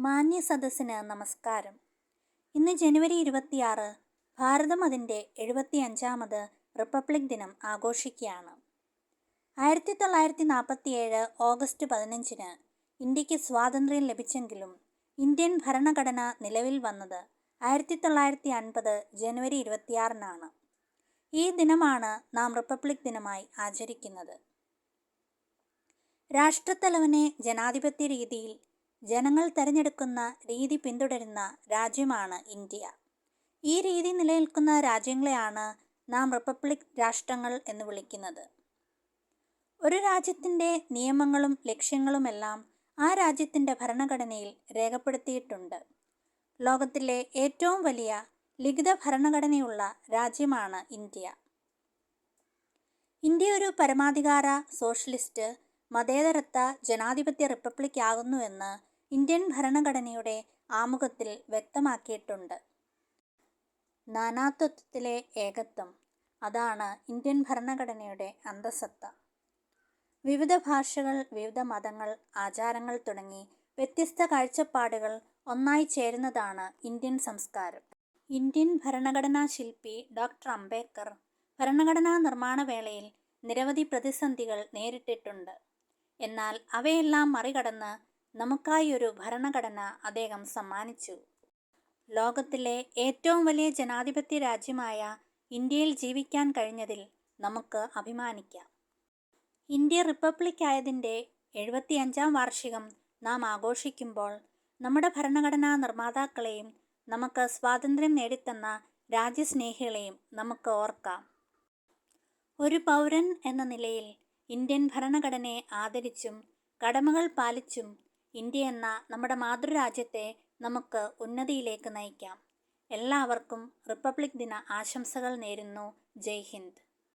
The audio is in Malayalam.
മാന്യ സദസ്സിന് നമസ്കാരം. ഇന്ന് ജനുവരി 26. ഭാരതം അതിൻ്റെ 75ാമത് റിപ്പബ്ലിക് ദിനം ആഘോഷിക്കുകയാണ്. 1947 ഓഗസ്റ്റ് 15-ന് ഇന്ത്യക്ക് സ്വാതന്ത്ര്യം ലഭിച്ചെങ്കിലും ഇന്ത്യൻ ഭരണഘടന നിലവിൽ വന്നത് 1950 ജനുവരി 26-നാണ്. ഈ ദിനമാണ് നാം റിപ്പബ്ലിക് ദിനമായി ആചരിക്കുന്നത്. രാഷ്ട്രത്തലവനെ ജനാധിപത്യ രീതിയിൽ ജനങ്ങൾ തിരഞ്ഞെടുക്കുന്ന രീതി പിന്തുടരുന്ന രാജ്യമാണ് ഇന്ത്യ. ഈ രീതി നിലനിൽക്കുന്ന രാജ്യങ്ങളെയാണ് നാം റിപ്പബ്ലിക് രാഷ്ട്രങ്ങൾ എന്ന് വിളിക്കുന്നത്. ഒരു രാജ്യത്തിൻ്റെ നിയമങ്ങളും ലക്ഷ്യങ്ങളുമെല്ലാം ആ രാജ്യത്തിൻ്റെ ഭരണഘടനയിൽ രേഖപ്പെടുത്തിയിട്ടുണ്ട്. ലോകത്തിലെ ഏറ്റവും വലിയ ലിഖിത ഭരണഘടനയുള്ള രാജ്യമാണ് ഇന്ത്യ. ഇന്ത്യ ഒരു പരമാധികാര, സോഷ്യലിസ്റ്റ്, മതേതരത്വ, ജനാധിപത്യ റിപ്പബ്ലിക് ആകുന്നുവെന്ന് ഇന്ത്യൻ ഭരണഘടനയുടെ ആമുഖത്തിൽ വ്യക്തമാക്കിയിട്ടുണ്ട്. നാനാത്വത്തിലെ ഏകത്വം, അതാണ് ഇന്ത്യൻ ഭരണഘടനയുടെ അന്തഃസത്ത. വിവിധ ഭാഷകൾ, വിവിധ മതങ്ങൾ, ആചാരങ്ങൾ തുടങ്ങി വ്യത്യസ്ത കാഴ്ചപ്പാടുകൾ ഒന്നായി ചേരുന്നതാണ് ഇന്ത്യൻ സംസ്കാരം. ഇന്ത്യൻ ഭരണഘടനാ ശില്പി ഡോക്ടർ അംബേദ്കർ ഭരണഘടനാ നിർമ്മാണ വേളയിൽ നിരവധി പ്രതിസന്ധികൾ നേരിട്ടിട്ടുണ്ട്. എന്നാൽ അവയെല്ലാം മറികടന്ന് നമുക്കായി ഒരു ഭരണഘടന അദ്ദേഹം സമ്മാനിച്ചു. ലോകത്തിലെ ഏറ്റവും വലിയ ജനാധിപത്യ രാജ്യമായ ഇന്ത്യയിൽ ജീവിക്കാൻ കഴിഞ്ഞതിൽ നമുക്ക് അഭിമാനിക്കാം. ഇന്ത്യ റിപ്പബ്ലിക് ആയതിൻ്റെ 75ാം വാർഷികം നാം ആഘോഷിക്കുമ്പോൾ നമ്മുടെ ഭരണഘടനാ നിർമ്മാതാക്കളെയും നമുക്ക് സ്വാതന്ത്ര്യം നേടിത്തന്ന രാജ്യസ്നേഹികളെയും നമുക്ക് ഓർക്കാം. ഒരു പൗരൻ എന്ന നിലയിൽ ഇന്ത്യൻ ഭരണഘടനയെ ആദരിച്ചും കടമകൾ പാലിച്ചും ഇന്ത്യ എന്ന നമ്മുടെ മാതൃരാജ്യത്തെ നമുക്ക് ഉന്നതിയിലേക്ക് നയിക്കാം. എല്ലാവർക്കും റിപ്പബ്ലിക് ദിന ആശംസകൾ നേരുന്നു. ജയ് ഹിന്ദ്.